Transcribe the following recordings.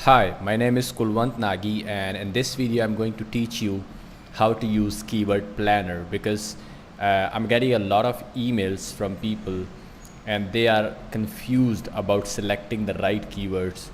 Hi, my name is Kulwant Nagi, and in this video I'm going to teach you how to use keyword planner because I'm getting a lot of emails from people and they are confused about selecting the right keywords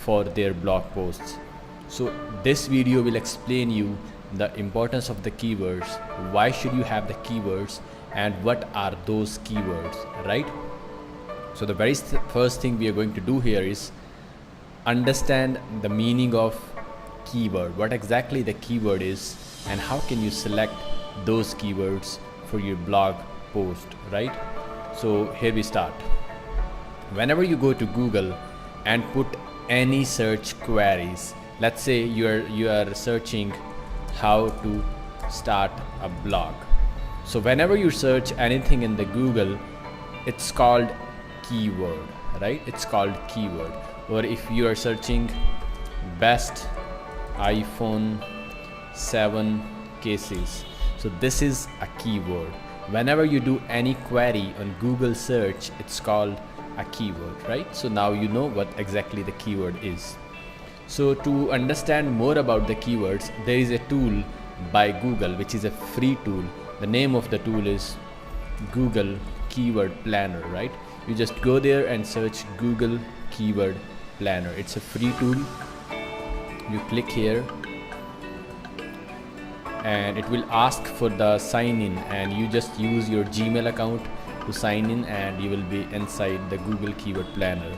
for their blog posts. So this video will explain you the importance of the keywords, why should you have the keywords, and what are those keywords, right? So the very first thing we are going to do here is understand the meaning of keyword, what exactly the keyword is, and how can you select those keywords for your blog post, right? So here we start. Whenever you go to Google and put any search queries, let's say you are searching how to start a blog. So whenever you search anything in the Google, it's called keyword, right? It's called keyword. Or if you are searching best iPhone 7 cases, so this is a keyword. Whenever you do any query on Google search, it's called a keyword, right? So now you know what exactly the keyword is. So to understand more about the keywords, there is a tool by Google which is a free tool. The name of the tool is Google Keyword Planner, right? You just go there and search Google Keyword Planner. It's a free tool. You click here and it will ask for the sign in, and you just use your Gmail account to sign in and you will be inside the Google Keyword Planner.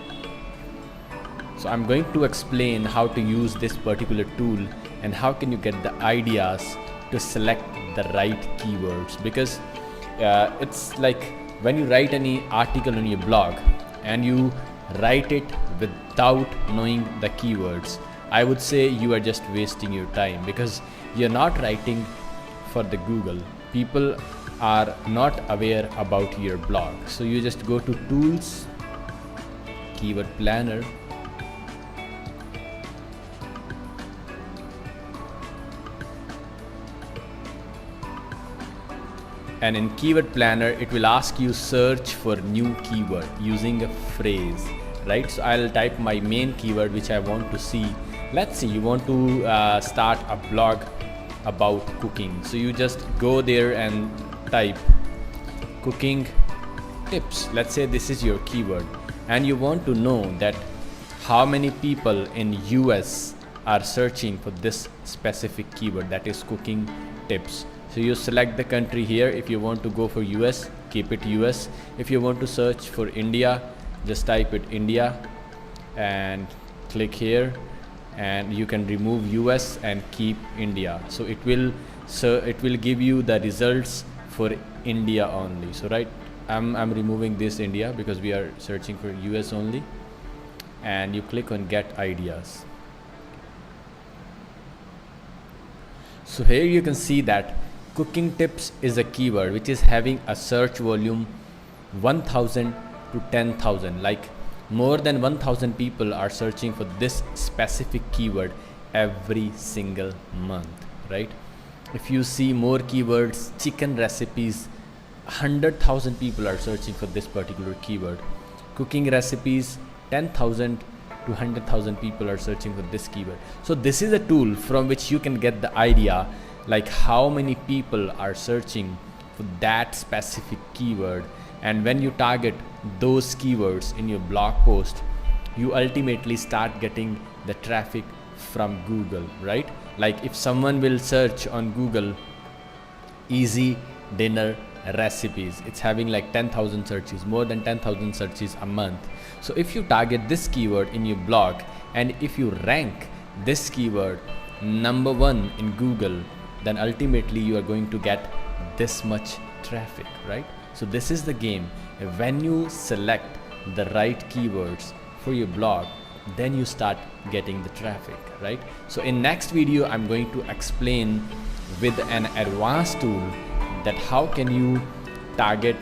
So I'm going to explain how to use this particular tool and how can you get the ideas to select the right keywords, because it's like when you write any article on your blog and you write it without knowing the keywords, I would say you are just wasting your time, because you're not writing for the Google. People are not aware about your blog. So you just go to Tools, Keyword Planner, and in Keyword Planner it will ask you search for new keyword using a phrase, right? So I'll type my main keyword which I want to see. Let's see, you want to start a blog about cooking, so you just go there and type cooking tips. Let's say this is your keyword, and you want to know that how many people in US are searching for this specific keyword, that is cooking tips. So you select the country here. If you want to go for US, keep it US. If you want to search for India, just type it India and click here, and you can remove US and keep India. So it will give you the results for India only. So right, I'm removing this India because we are searching for US only, and you click on get ideas. So here you can see that cooking tips is a keyword which is having a search volume 1000 to 10,000, like more than 1000 people are searching for this specific keyword every single month, right? If you see more keywords, chicken recipes, 100,000 people are searching for this particular keyword. Cooking recipes, 10,000 to 100,000 people are searching for this keyword. So this is a tool from which you can get the idea like how many people are searching for that specific keyword, and when you target those keywords in your blog post, you ultimately start getting the traffic from Google, right? Like if someone will search on Google easy dinner recipes, it's having like 10,000 searches, more than 10,000 searches a month. So if you target this keyword in your blog, and if you rank this keyword number 1 in Google, then ultimately you are going to get this much traffic, right? So this is the game. When you select the right keywords for your blog, then you start getting the traffic, right? So in next video I'm going to explain with an advanced tool that how can you target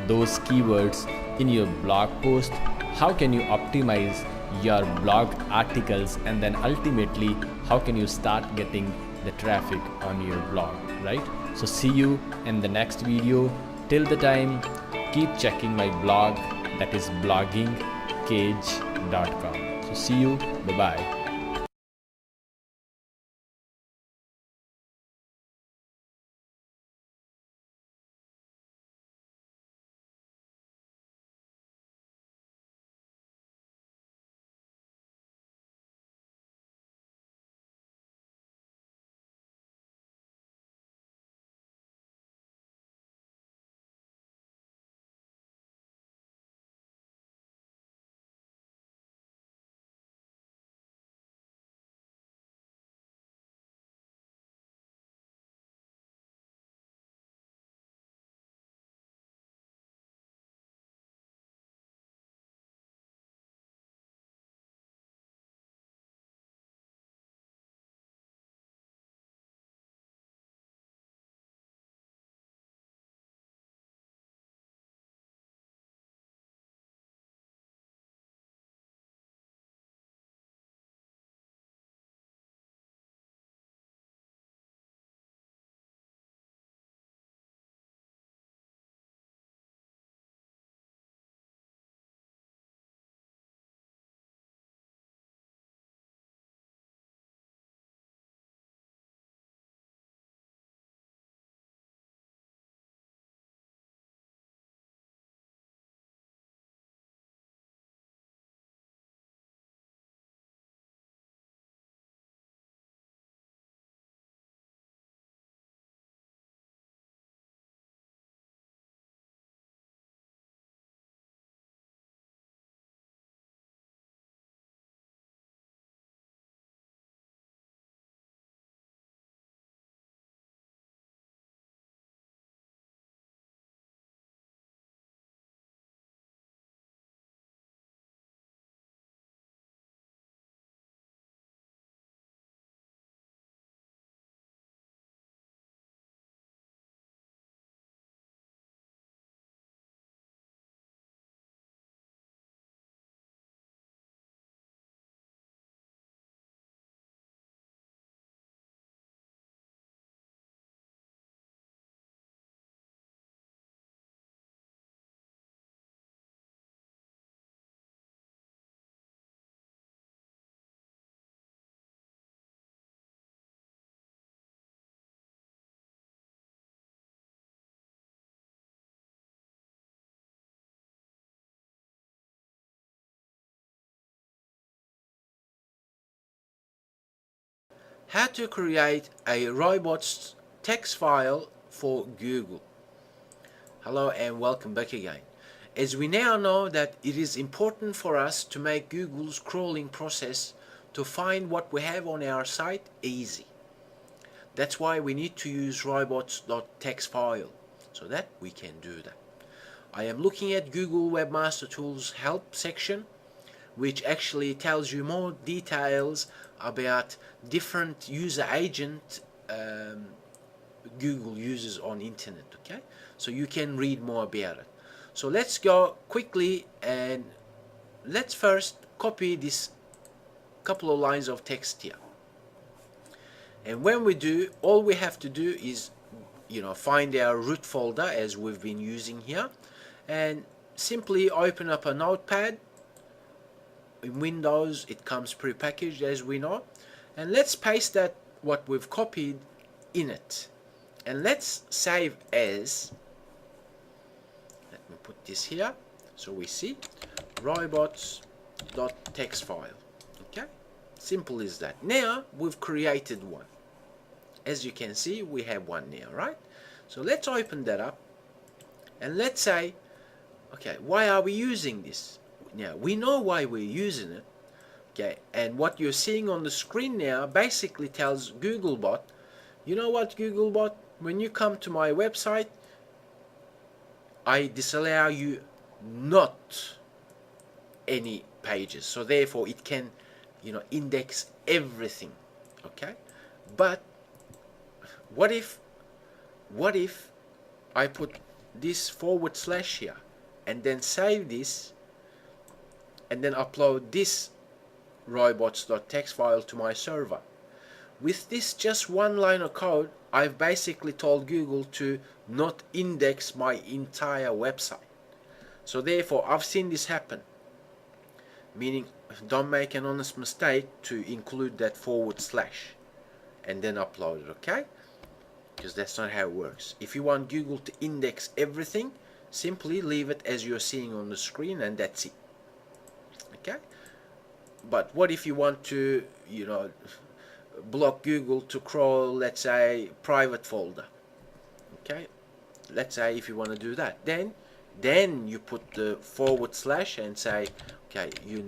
those keywords in your blog post, how can you optimize your blog articles, and then ultimately how can you start getting the traffic on your blog, right? So see you in the next video. Till the time, keep checking my blog, that is bloggingcage.com. So see you, bye bye. how to create a robots text file for Google. Hello and welcome back again. As we now know that it is important for us to make Google's crawling process to find what we have on our site easy. That's why we need to use robots.txt file so that we can do that. I am looking at Google Webmaster Tools help section, which actually tells you more details about different user agent Google uses on internet. Okay, so you can read more about it. So let's go quickly and let's first copy this couple of lines of text here. And when we do, all we have to do is find our root folder as we've been using here, and simply open up a notepad. In Windows it comes pre-packaged, as we know, and let's paste that what we've copied in it, and let's save as. Let me put this here so we see robots.txt file. Okay, simple as that. Now we've created one. As you can see, we have one now, right? So let's open that up and let's say, okay, why are we using this? Now we know why we're using it. Okay, and what you're seeing on the screen now basically tells Googlebot, you know what, Googlebot, when you come to my website, I disallow you not any pages, so therefore it can index everything. Okay, but what if I put this / here and then save this and then upload this robots.txt file to my server? With this just one line of code, I've basically told Google to not index my entire website. So therefore I've seen this happen, meaning don't make an honest mistake to include that / and then upload it. Okay, because that's not how it works. If you want Google to index everything, simply leave it as you're seeing on the screen and that's it. Okay, but what if you want to block Google to crawl, let's say, private folder? Okay, let's say if you want to do that, then you put the / and say, okay, you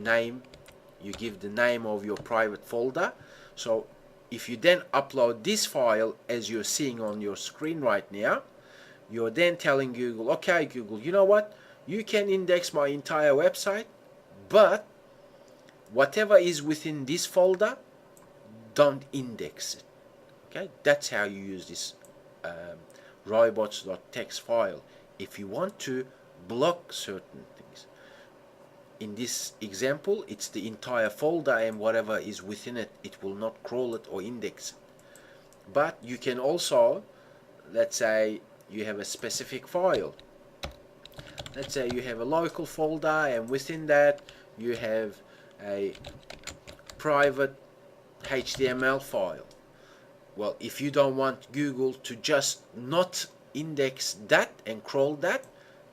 give the name of your private folder. So if you then upload this file as you're seeing on your screen right now, you're then telling Google, okay Google, you know what, you can index my entire website, but whatever is within this folder, don't index it. Okay, that's how you use this robots.txt file if you want to block certain things. In this example, it's the entire folder, and whatever is within it, it will not crawl it or index it. But you can also, let's say you have a specific file. Let's say you have a local folder, and within that you have a private HTML file. Well, if you don't want Google to just not index that and crawl that,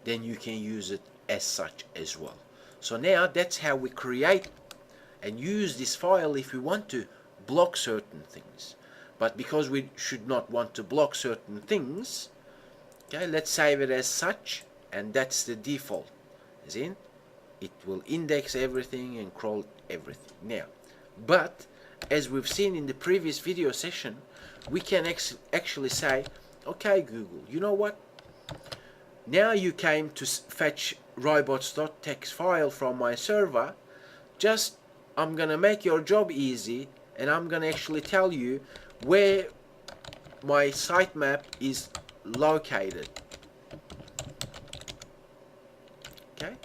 then you can use it as such as well. So now that's how we create and use this file if we want to block certain things. But because we should not want to block certain things, okay, let's save it as such, and that's the default, as in it will index everything and crawl everything. Now, but as we've seen in the previous video session, we can actually say, okay Google, you know what, now you came to fetch robots.txt file from my server, just I'm gonna make your job easy, and I'm gonna actually tell you where my sitemap is located. Okay,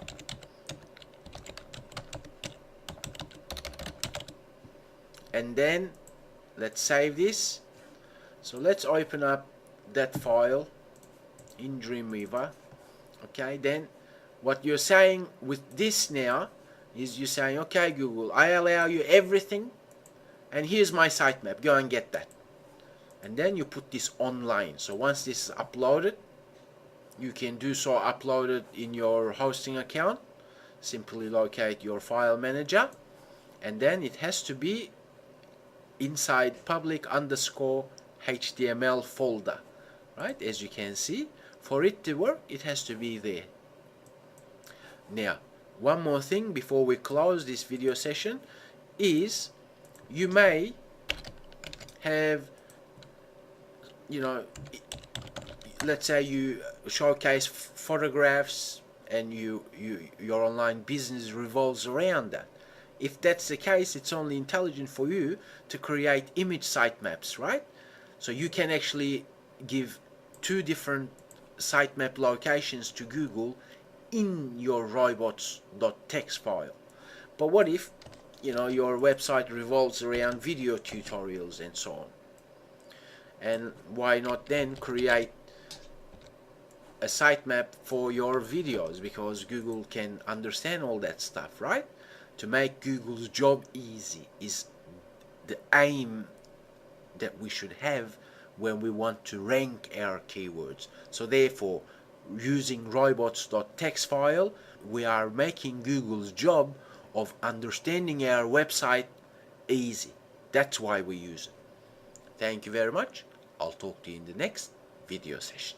and then let's save this. So let's open up that file in Dreamweaver. Okay, then what you're saying with this now is you're saying, okay Google, I allow you everything, and here's my sitemap, go and get that. And then you put this online. So once this is uploaded, you can do so upload it in your hosting account. Simply locate your file manager, and then it has to be inside public underscore HTML folder, right? As you can see, for it to work, it has to be there. Now, one more thing before we close this video session is you may have, you know, let's say you showcase photographs and your online business revolves around that. If that's the case, it's only intelligent for you to create image sitemaps, right? So you can actually give two different sitemap locations to Google in your robots.txt file. But what if, your website revolves around video tutorials and so on? And why not then create a sitemap for your videos, because Google can understand all that stuff, right? To make Google's job easy is the aim that we should have when we want to rank our keywords. So therefore, using robots.txt file, we are making Google's job of understanding our website easy. That's why we use it. Thank you very much. I'll talk to you in the next video session.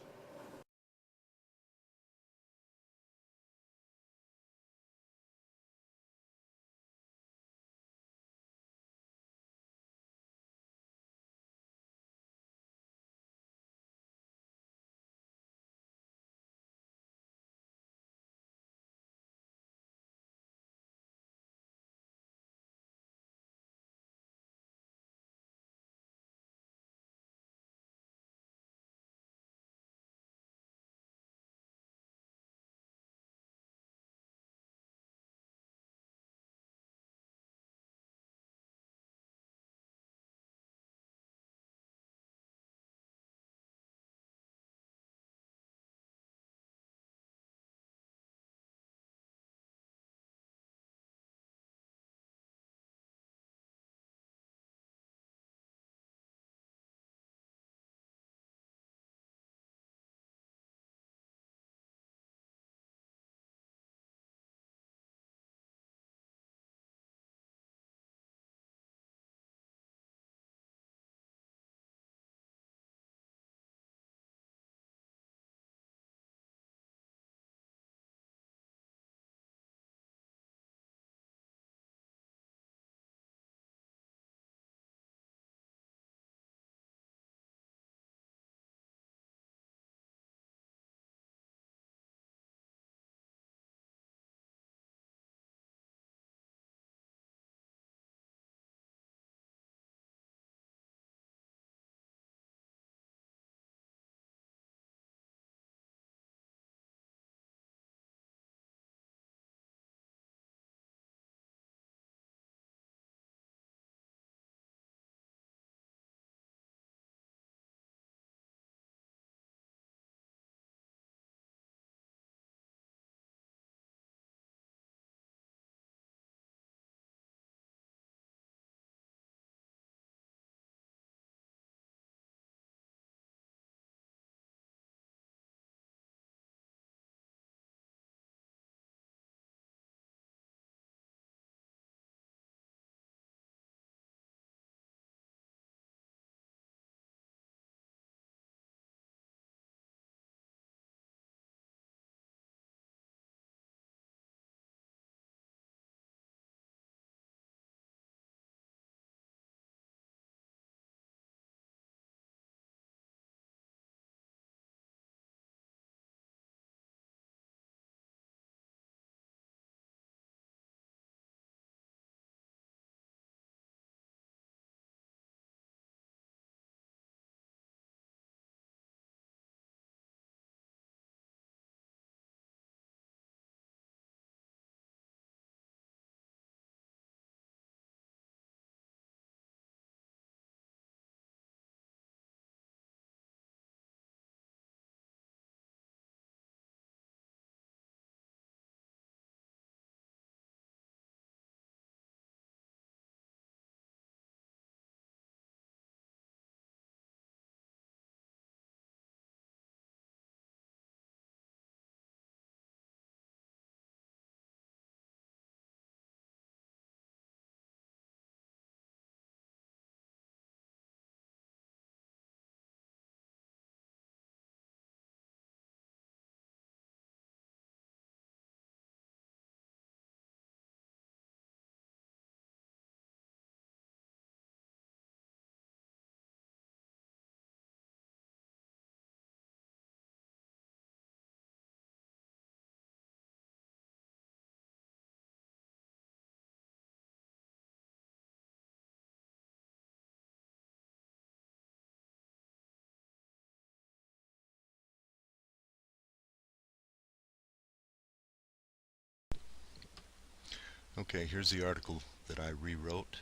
Okay, here's the article that I rewrote.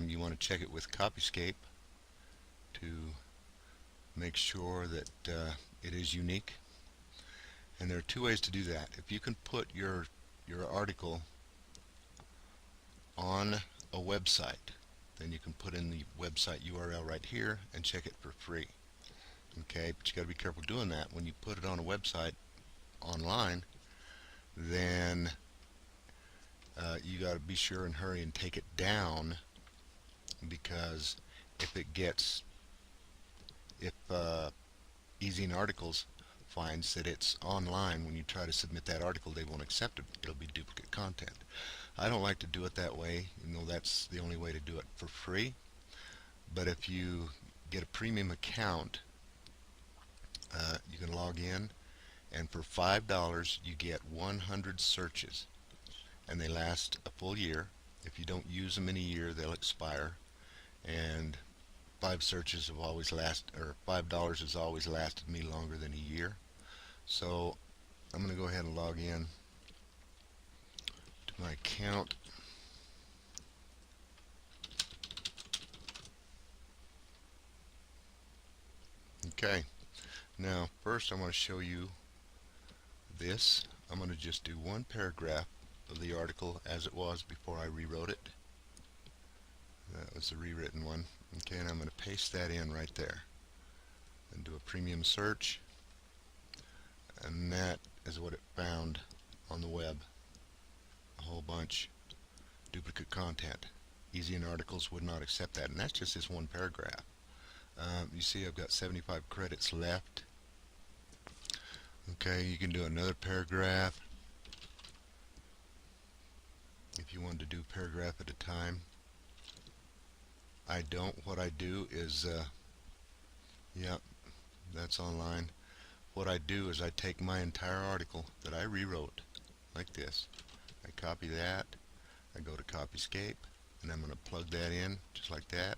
You want to check it with Copyscape to make sure that it is unique. And there are two ways to do that. If you can put your article on a website, then you can put in the website URL right here and check it for free. Okay, but you got to be careful doing that. When you put it on a website online, then you got to be sure and hurry and take it down, because if Easy in Articles finds that it's online, when you try to submit that article, they won't accept it. It'll be duplicate content. I don't like to do it that way, that's the only way to do it for free. But if you get a premium account, you can log in, and for $5 you get 100 searches, and they last a full year. If you don't use them in a year, they'll expire. And $5 has always lasted me longer than a year. So I'm going to go ahead and log in to my account. Okay, now first I want to show you this. I'm going to just do one paragraph of the article as it was before I rewrote it. That was the rewritten one. Okay, and I'm going to paste that in right there and do a premium search, and that is what it found on the web. A whole bunch duplicate content. Easy in Articles would not accept that, and that's just this one paragraph. You see I've got 75 credits left. Okay, you can do another paragraph if you want to do paragraph at a time. I don't. What I do is, yep, that's online. What I do is I take my entire article that I rewrote, like this. I copy that, I go to Copyscape, and I'm going to plug that in, just like that.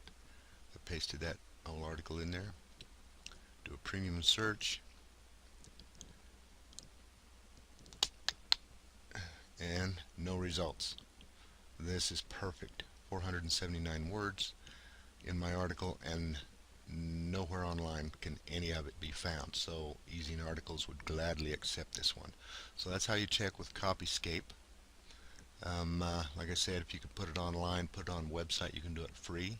I pasted that whole article in there. Do a premium search, and no results. This is perfect. 479 words in my article, and nowhere online can any of it be found. So Easy in Articles would gladly accept this one. So that's how you check with Copyscape. Like I said, if you can put it online, put it on a website, you can do it free.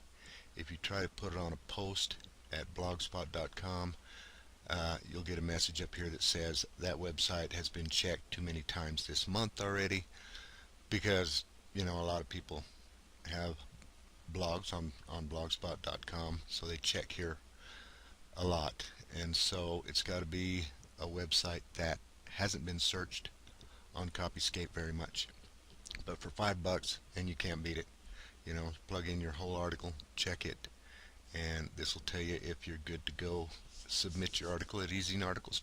If you try to put it on a post at blogspot.com, you'll get a message up here that says that website has been checked too many times this month already, because a lot of people have blogs on blogspot.com, so they check here a lot, and so it's got to be a website that hasn't been searched on Copyscape very much. But for $5, and you can't beat it. Plug in your whole article, check it, and this will tell you if you're good to go. Submit your article at Easy in Articles.